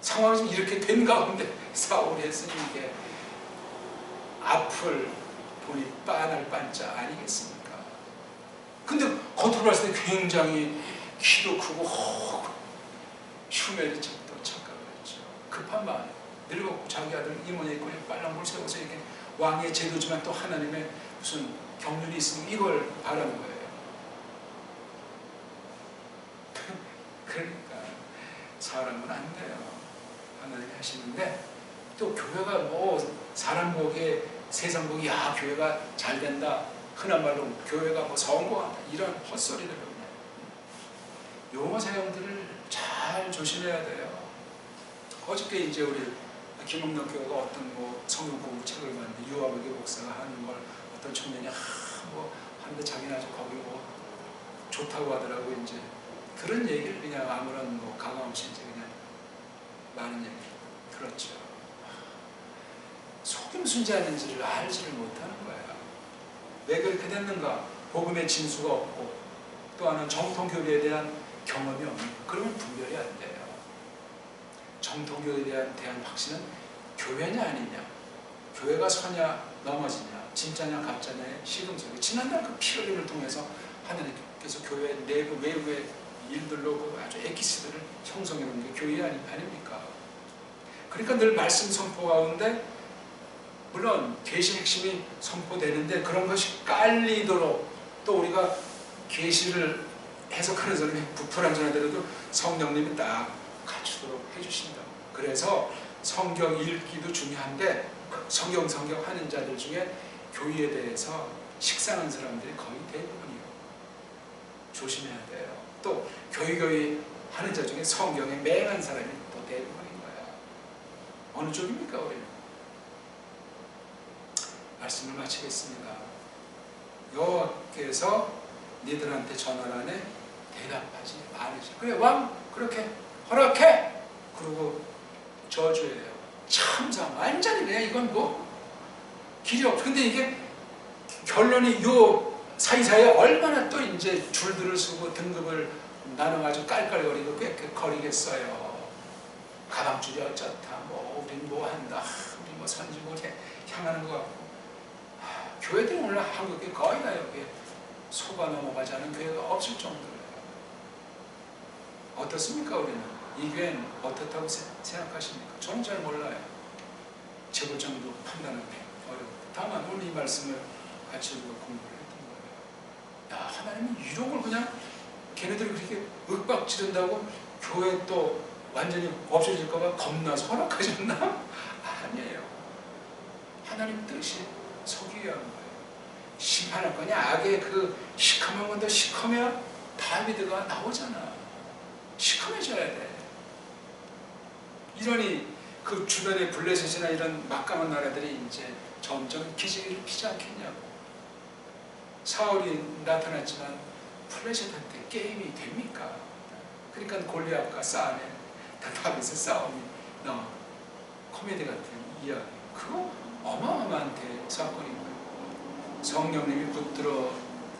상황이 좀 이렇게 된 가운데 사울이 했으니 이게 앞을 보니 빤할 빤자 아니겠습니까? 근데 겉으로 봤을 때 굉장히 키도 크고 슈멜이 또 착각을 했죠. 급한 마음에 늙었고 자기 아들 이모네 있고 빨랑불 세워서 이렇게 왕의 제도지만 또 하나님의 무슨 경륜이 있으면 이걸 바라는 거예요. 그러니까 사람은 안 돼요. 하나님이 하시는데 또 교회가 뭐 사람 보기에 세상 보기에 교회가 잘 된다 흔한 말로 교회가 뭐 성공한다 이런 헛소리들을 용어 사용들을 잘 조심해야 돼요. 어저께 이제 우리 김홍덕 교회가 어떤 뭐 성경 공부 책을 봤는데 유아복의 목사가 하는 걸 어떤 청년이 뭐 하는데 자기는 아주 거기 뭐 좋다고 하더라고. 이제 그런 얘기를 그냥 아무런 뭐 가감 없이 이제 그냥 많은 얘기 들었죠. 속임 순자인지를 알지를 못하는 거야. 왜 그렇게 됐는가? 복음의 진수가 없고 또 하나는 정통교리에 대한 경험이 없는. 그러면 분별이 안 돼요. 정통교리에 대한 확신은 교회냐 아니냐, 교회가 서냐 넘어지냐, 진짜냐 가짜냐의 시금석이 지난날 그 피 흘림을 통해서 하나님께서 교회 내부 외부의 일들로 그 아주 에키스들을 형성해 놓은 게 교회 아닙니까? 그러니까 늘 말씀 선포 가운데 물론 계시 핵심이 선포되는데 그런 것이 깔리도록 또 우리가 계시를 해석하는 사람이 불완전하더라도 성령님이 딱 갖추도록 해주신다. 그래서 성경 읽기도 중요한데 성경 하는 자들 중에 교회에 대해서 식상한 사람들이 거의 대부분이에요. 조심해야 돼요. 또 교회 하는 자 중에 성경에 맹한 사람이 또 대부분인 거야. 어느 쪽입니까 우리는? 말씀을 마치겠습니다. 여호와께서 니들한테 전하라네 대답하지 말으시. 그래 왕 그렇게 허락해. 그리고 저주예요. 참상 완전히 그냥 이건 뭐 길이 없어. 근데 이게 결론이 요 사이사이에 얼마나 또 이제 줄들을 쓰고 등급을 나눠가지고 깔깔거리고 꽤 거리겠어요. 가방줄이 어쩌다 뭐 우린 뭐 한다 우리 뭐 선지국에 향하는 것 같고 교회들이 오늘 한국에 거의 다 여기에 속아 넘어가지 않은 교회가 없을 정도예요. 어떻습니까 우리는? 이 교회는 어떻다고 생각하십니까? 저는 잘 몰라요. 재볼 정도 판단하기 어렵고 다만 오늘 이 말씀을 같이 우리가 공부를 했던 거예요. 야 하나님은 이런 걸 그냥 걔네들이 그렇게 윽박 지른다고 교회 또 완전히 없어질까봐 겁나서 허락하셨나? 아니에요. 하나님 뜻이 서기 위한 거예요. 심판할 거냐? 악의 그 시커먼 건 더 시커매야 다비드가 나오잖아. 시커매져야 돼. 이러니 그 주변의 블레셋이나 이런 막강한 나라들이 이제 점점 기지개를 피지 않겠냐고. 사울이 나타났지만 플레셋한테 게임이 됩니까? 그러니까 골리앗과 싸움에 다윗의 싸움이 코미디 같은 이야기. 그거 어마어마한 사건인 거예요. 성령님이 붙들어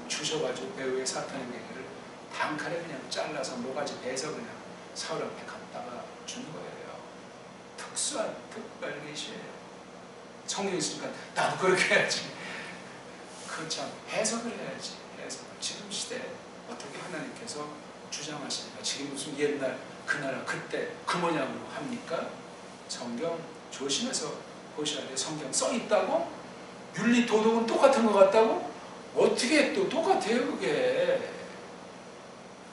주셔가지고 배후의 사탄의 얘기를 단칼에 그냥 잘라서 모가지 베서 그냥 사울 앞에 갖다가 준 거예요. 특수한 특별 계시예요. 성경이 있으니까 나도 그렇게 해야지. 그 참 해석을 해야지. 해석을. 지금 시대에 어떻게 하나님께서 주장하십니까? 지금 무슨 옛날 그 나라 그때 그 모양으로 합니까? 성경 조심해서 보셔야 돼요. 성경 써 있다고? 윤리 도덕은 똑같은 것 같다고? 어떻게 또 똑같아요 그게.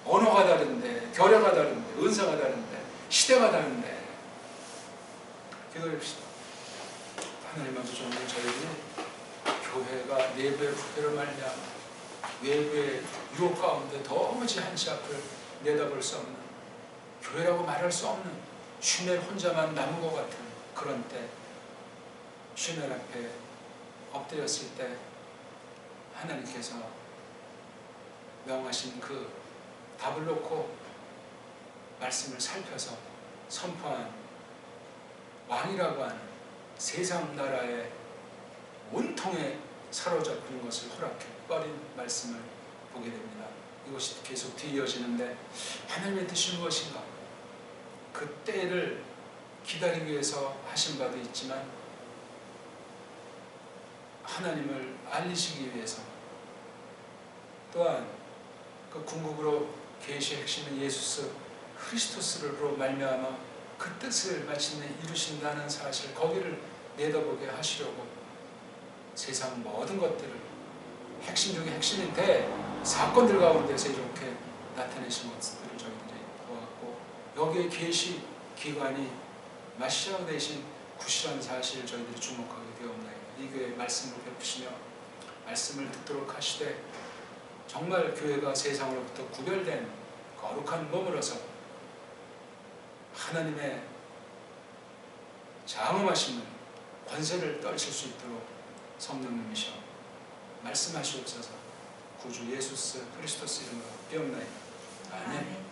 언어가 다른데, 결여가 다른데, 은사가 다른데, 시대가 다른데. 기도합시다. 하나님 아버지, 저희는 교회가 내부의 부패로 말미암아 외부의 유혹 가운데 도무지 한치 앞을 내다볼 수 없는, 교회라고 말할 수 없는 슈넬 혼자만 남은 것 같은 그런 때, 슈넬 앞에 엎드렸을 때 하나님께서 명하신 그 답을 놓고 말씀을 살펴서 선포한 왕이라고 하는 세상 나라의 온통에 사로잡힌 것을 허락해 버린 말씀을 보게 됩니다. 이것이 계속 뒤이어지는데 하나님의 뜻이 무엇인가? 그 때를 기다리기 위해서 하신 바도 있지만 하나님을 알리시기 위해서, 또한 그 궁극으로 계시의 핵심인 예수 그리스도스로 말미암아 그 뜻을 마침내 이루신다는 사실, 거기를 내다보게 하시려고 세상 모든 것들을 핵심 중에 핵심인 대사건들 가운데서 이렇게 나타내신 것들을 저희들이 보았고, 여기에 계시 기관이 마시아 대신 구시라는 사실을 저희들이 주목하게 되었나이다. 이 교회의 말씀을 베푸시며 말씀을 듣도록 하시되, 정말 교회가 세상으로부터 구별된 거룩한 몸으로서 하나님의 장엄하심을, 권세를 떨칠 수 있도록 성령님이셔 말씀하시옵소서. 구주 예수 그리스도스 이름으로 비옵나이다. 아멘.